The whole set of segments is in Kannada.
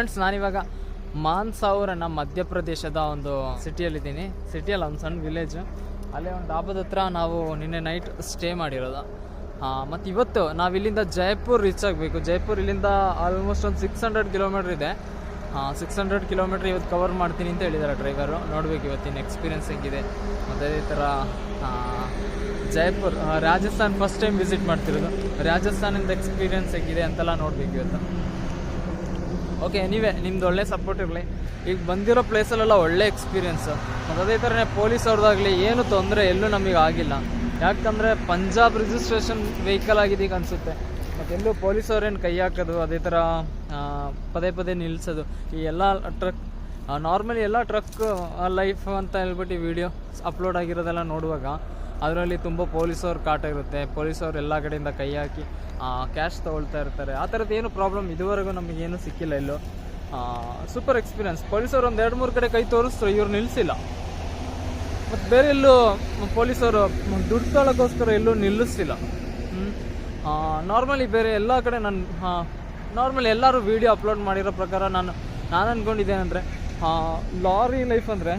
ಫ್ರೆಂಡ್ಸ್, ನಾನಿವಾಗ ಮಾನ್ಸಾವೂರ್ ಅನ್ನೋ ಮಧ್ಯಪ್ರದೇಶದ ಒಂದು ಸಿಟಿಯಲ್ಲಿದ್ದೀನಿ. ಸಿಟಿಯಲ್ಲಿ ಒಂದು ಸಣ್ಣ ವಿಲೇಜ್. ಅಲ್ಲೇ ಒಂದು ಡಾಬಾದ ಹತ್ರ ನಾವು ನಿನ್ನೆ ನೈಟ್ ಸ್ಟೇ ಮಾಡಿರೋದು. ಮತ್ತು ಇವತ್ತು ನಾವಿಲ್ಲಿಂದ ಜೈಪುರ್ ರೀಚ್ ಆಗಬೇಕು. ಜೈಪುರ್ ಇಲ್ಲಿಂದ ಆಲ್ಮೋಸ್ಟ್ ಒಂದು 600 ಕಿಲೋಮೀಟ್ರ್ ಇದೆ. 600 ಕಿಲೋಮೀಟ್ರ್ ಇವತ್ತು ಕವರ್ ಮಾಡ್ತೀನಿ ಅಂತ ಹೇಳಿದ್ದಾರೆ ಡ್ರೈವರು. ನೋಡಬೇಕು ಇವತ್ತಿನ ಎಕ್ಸ್ಪೀರಿಯನ್ಸ್ ಹೆಂಗಿದೆ. ಮತ್ತು ಅದೇ ಥರ Jaipur Rajasthan first time visit ಮಾಡ್ತಿರೋದು. ರಾಜಸ್ಥಾನಿಂದ ಎಕ್ಸ್ಪೀರಿಯನ್ಸ್ ಹೆಂಗಿದೆ ಅಂತೆಲ್ಲ ನೋಡಬೇಕು ಇವತ್ತು. ಓಕೆ, ಎನಿವೆ ನಿಮ್ದು ಒಳ್ಳೆ ಸಪೋರ್ಟ್ ಇರಲಿ. ಈಗ ಬಂದಿರೋ ಪ್ಲೇಸಲ್ಲೆಲ್ಲ ಒಳ್ಳೆ ಎಕ್ಸ್ಪೀರಿಯೆನ್ಸು. ಮತ್ತು ಅದೇ ಥರನೇ ಪೊಲೀಸ್ ಅವ್ರದ್ದಾಗಲಿ ಏನು ತೊಂದರೆ ಎಲ್ಲೂ ನಮಗೆ ಆಗಿಲ್ಲ. ಯಾಕಂದರೆ ಪಂಜಾಬ್ ರಿಜಿಸ್ಟ್ರೇಷನ್ ವೆಹಿಕಲ್ ಆಗಿದೆ ಈಗ ಅನಿಸುತ್ತೆ. ಮತ್ತು ಎಲ್ಲೂ ಪೊಲೀಸವ್ರೇನು ಕೈ ಹಾಕೋದು, ಅದೇ ಥರ ಪದೇ ಪದೇ ನಿಲ್ಲಿಸೋದು, ಈ ಎಲ್ಲ ಟ್ರಕ್ ನಾರ್ಮಲಿ ಎಲ್ಲ ಟ್ರಕ್ ಲೈಫ್ ಅಂತ ಹೇಳ್ಬಿಟ್ಟು ವೀಡಿಯೋ ಅಪ್ಲೋಡ್ ಆಗಿರೋದೆಲ್ಲ ನೋಡುವಾಗ ಅದರಲ್ಲಿ ತುಂಬ ಪೊಲೀಸವ್ರ ಕಾಟ ಇರುತ್ತೆ. ಪೊಲೀಸವ್ರು ಎಲ್ಲ ಕಡೆಯಿಂದ ಕೈ ಹಾಕಿ ಕ್ಯಾಶ್ ತೊಗೊಳ್ತಾ ಇರ್ತಾರೆ. ಆ ಥರದ್ದು ಏನು ಪ್ರಾಬ್ಲಮ್ ಇದುವರೆಗೂ ನಮಗೇನು ಸಿಕ್ಕಿಲ್ಲ ಎಲ್ಲೂ. Super experience. ಪೊಲೀಸವ್ರು ಒಂದು 2-3 ಕಡೆ ಕೈ ತೋರಿಸ್ರು, ಇವ್ರು ನಿಲ್ಲಿಸಿಲ್ಲ. ಮತ್ತು ಬೇರೆ ಎಲ್ಲೂ ಪೊಲೀಸವರು ದುಡ್ಡು ತೊಗೊಳಕ್ಕೋಸ್ಕರ ಎಲ್ಲೂ ನಿಲ್ಲಿಸ್ತಿಲ್ಲ. ನಾರ್ಮಲಿ ಬೇರೆ ಎಲ್ಲ ಕಡೆ ನಾರ್ಮಲಿ ಎಲ್ಲರೂ ವೀಡಿಯೋ ಅಪ್ಲೋಡ್ ಮಾಡಿರೋ ಪ್ರಕಾರ ನಾನು ಅಂದ್ಕೊಂಡಿದ್ದೇನೆಂದರೆ, ಲಾರಿ ಲೈಫ್ ಅಂದರೆ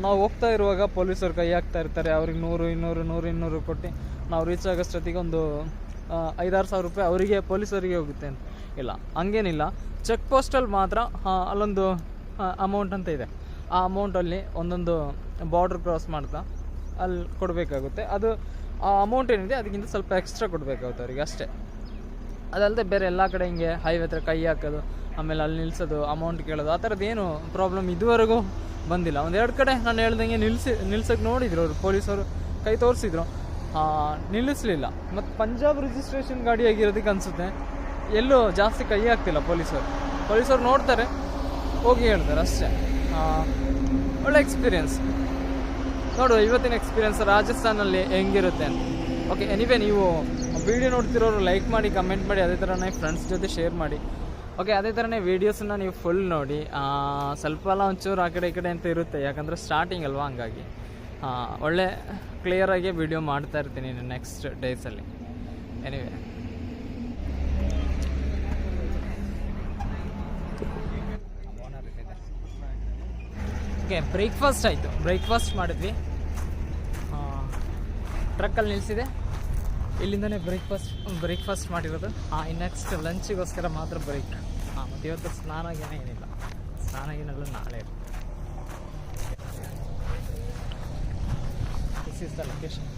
ನಾವು ಹೋಗ್ತಾ ಇರುವಾಗ ಪೊಲೀಸರು ಕೈ ಹಾಕ್ತಾ ಇರ್ತಾರೆ. ಅವ್ರಿಗೆ 100 ಕೊಟ್ಟು ನಾವು ರೀಚ್ ಆಗೋಷ್ಟೊತ್ತಿಗೆ ಒಂದು 5-6 ಸಾವಿರ ರೂಪಾಯಿ ಅವರಿಗೆ ಪೊಲೀಸರಿಗೆ ಹೋಗುತ್ತೆ ಅಂತ. ಇಲ್ಲ, ಹಂಗೇನಿಲ್ಲ. ಚೆಕ್ ಪೋಸ್ಟಲ್ಲಿ ಮಾತ್ರ ಅಲ್ಲೊಂದು ಅಮೌಂಟ್ ಅಂತ ಇದೆ. ಆ ಅಮೌಂಟಲ್ಲಿ ಒಂದೊಂದು ಬಾರ್ಡ್ರ್ ಕ್ರಾಸ್ ಮಾಡ್ತಾ ಅಲ್ಲಿ ಕೊಡಬೇಕಾಗುತ್ತೆ. ಅದು ಆ ಅಮೌಂಟ್ ಏನಿದೆ ಅದಕ್ಕಿಂತ ಸ್ವಲ್ಪ ಎಕ್ಸ್ಟ್ರಾ ಕೊಡಬೇಕಾಗುತ್ತೆ ಅವರಿಗೆ, ಅಷ್ಟೇ. ಅದಲ್ಲದೆ ಬೇರೆ ಎಲ್ಲ ಕಡೆ ಹಿಂಗೆ ಹೈವೇ ಹತ್ರ ಕೈ ಹಾಕೋದು, ಆಮೇಲೆ ಅಲ್ಲಿ ನಿಲ್ಲಿಸೋದು, ಅಮೌಂಟ್ ಕೇಳೋದು, ಆ ಥರದ್ದೇನು ಪ್ರಾಬ್ಲಮ್ ಇದುವರೆಗೂ ಬಂದಿಲ್ಲ. 1-2 ಕಡೆ ನಾನು ಹೇಳ್ದಂಗೆ ನಿಲ್ಸೋಕ್ಕೆ ನೋಡಿದ್ರು ಅವರು, ಪೊಲೀಸರು ಕೈ ತೋರಿಸಿದ್ರು, ನಿಲ್ಲಿಸಲಿಲ್ಲ. ಮತ್ತು ಪಂಜಾಬ್ ರಿಜಿಸ್ಟ್ರೇಷನ್ ಗಾಡಿ ಆಗಿರೋದಕ್ಕೆ ಅನಿಸುತ್ತೆ ಎಲ್ಲೂ ಜಾಸ್ತಿ ಕೈ ಹಾಕ್ತಿಲ್ಲ ಪೊಲೀಸರು ನೋಡ್ತಾರೆ, ಹೋಗಿ ಹೇಳ್ತಾರೆ, ಅಷ್ಟೇ. ಒಳ್ಳೆ ಎಕ್ಸ್ಪೀರಿಯೆನ್ಸ್. ನೋಡು ಇವತ್ತಿನ ಎಕ್ಸ್ಪೀರಿಯೆನ್ಸ್ ರಾಜಸ್ಥಾನಲ್ಲಿ ಹೆಂಗಿರುತ್ತೆ ಅಂತ. ಓಕೆ, ಎನಿವೆ ನೀವು ವೀಡಿಯೋ ನೋಡ್ತಿರೋರು ಲೈಕ್ ಮಾಡಿ, ಕಮೆಂಟ್ ಮಾಡಿ, ಅದೇ ಥರನೇ ಫ್ರೆಂಡ್ಸ್ ಜೊತೆ ಶೇರ್ ಮಾಡಿ. ಓಕೆ, ಅದೇ ಥರನೇ ವೀಡಿಯೋಸನ್ನು ನೀವು ಫುಲ್ ನೋಡಿ. ಸ್ವಲ್ಪ ಎಲ್ಲ ಒಂಚೂರು ಆ ಕಡೆ ಈ ಕಡೆ ಅಂತ ಇರುತ್ತೆ, ಯಾಕಂದರೆ ಸ್ಟಾರ್ಟಿಂಗ್ ಅಲ್ವಾ, ಹಂಗಾಗಿ ಒಳ್ಳೆ ಕ್ಲಿಯರಾಗಿ ವೀಡಿಯೋ ಮಾಡ್ತಾ ಇರ್ತೀನಿ ನೆಕ್ಸ್ಟ್ ಡೇಸಲ್ಲಿ. ಎನಿವೆ ಓಕೆ, ಬ್ರೇಕ್ಫಾಸ್ಟ್ ಮಾಡಿದ್ವಿ. ಟ್ರಕ್ಕಲ್ಲಿ ನಿಲ್ಲಿಸಿದೆ, ಇಲ್ಲಿಂದನೇ ಬ್ರೇಕ್ಫಾಸ್ಟ್ ಮಾಡಿರೋದು. ಇನ್ನು ನೆಕ್ಸ್ಟ್ ಲಂಚಿಗೋಸ್ಕರ ಮಾತ್ರ ಬ್ರೇಕ್. ಮತ್ತು ಇವತ್ತು ಏನಿಲ್ಲ, ಸ್ನಾನಗೇನೆಲ್ಲ ನಾಳೆ ಇರುತ್ತೆ. This is the location.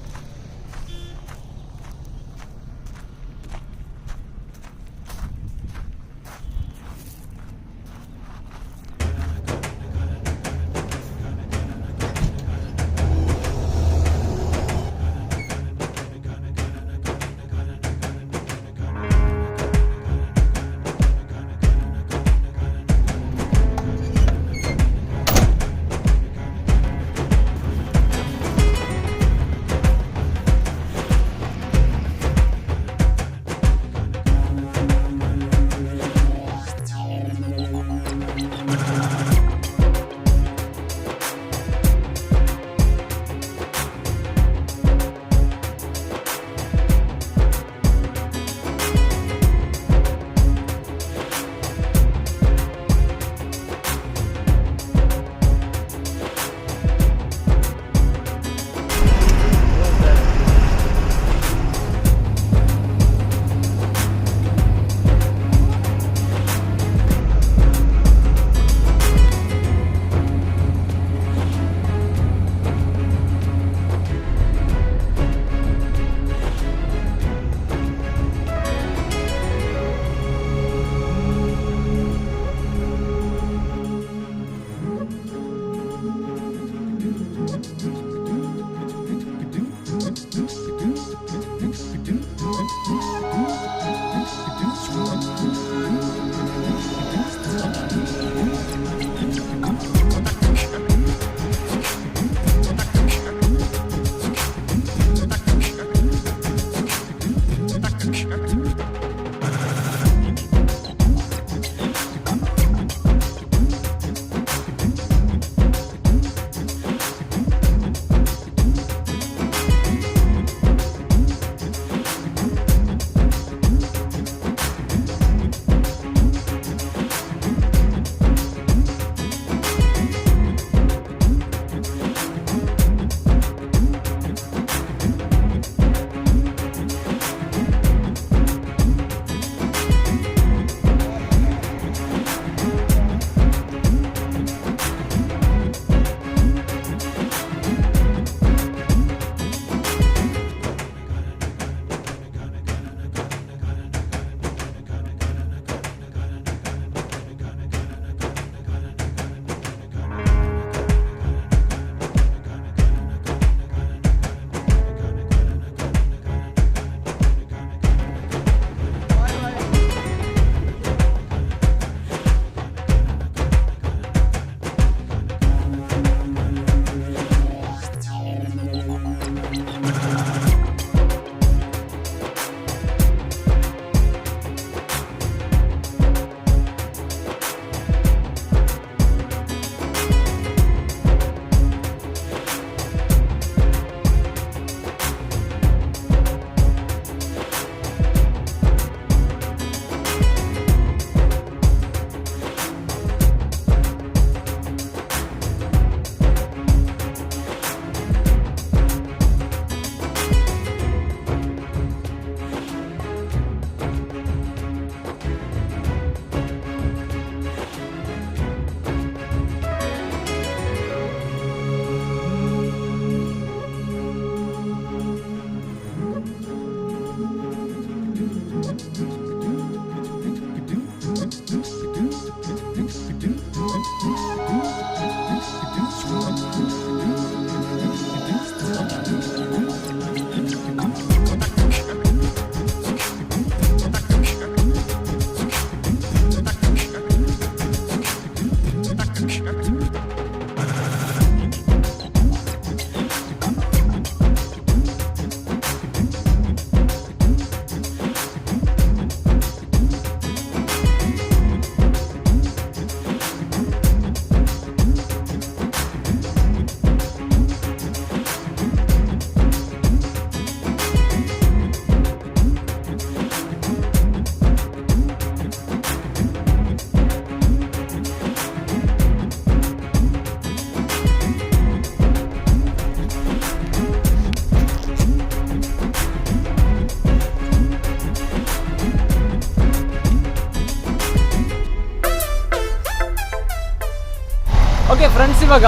ಇವಾಗ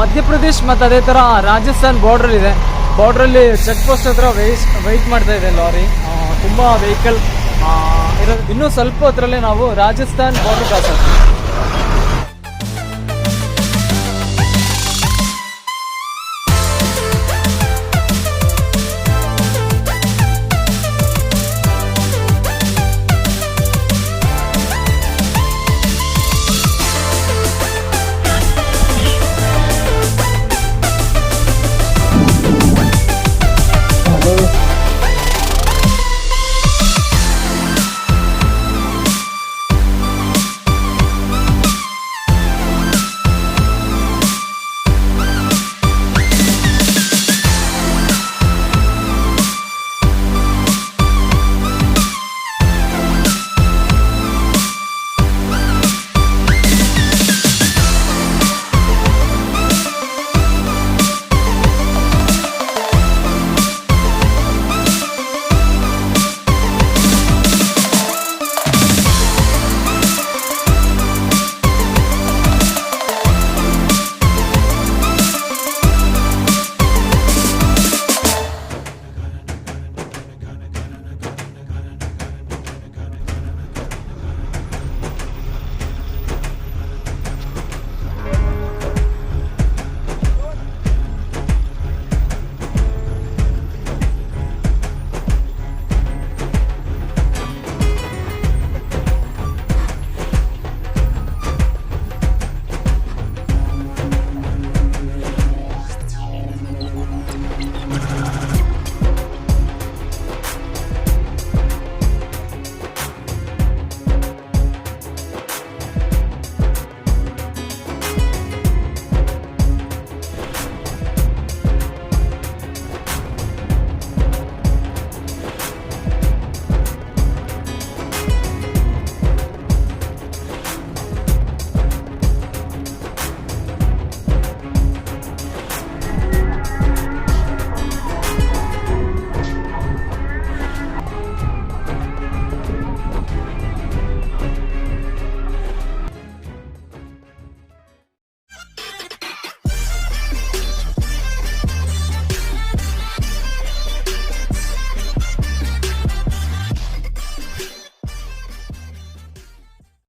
ಮಧ್ಯಪ್ರದೇಶ್ ಮತ್ತು ಅದೇ ಥರ ರಾಜಸ್ಥಾನ್ ಬಾರ್ಡ್ರ್ ಇದೆ. ಬಾರ್ಡ್ರಲ್ಲಿ ಚೆಕ್ ಪೋಸ್ಟ್ ಹತ್ರ ವೆಯ್ಟ್ ಮಾಡ್ತಾ ಇದೆ ಲಾರಿ. ತುಂಬ ವೆಹಿಕಲ್ ಇರೋದು. ಇನ್ನೂ ಸ್ವಲ್ಪ ಹೊತ್ತರಲ್ಲೇ ನಾವು ರಾಜಸ್ಥಾನ್ ಬಾರ್ಡ್ರ್ ಕ್ರಾಸ್ ಆಗ್ತೀವಿ.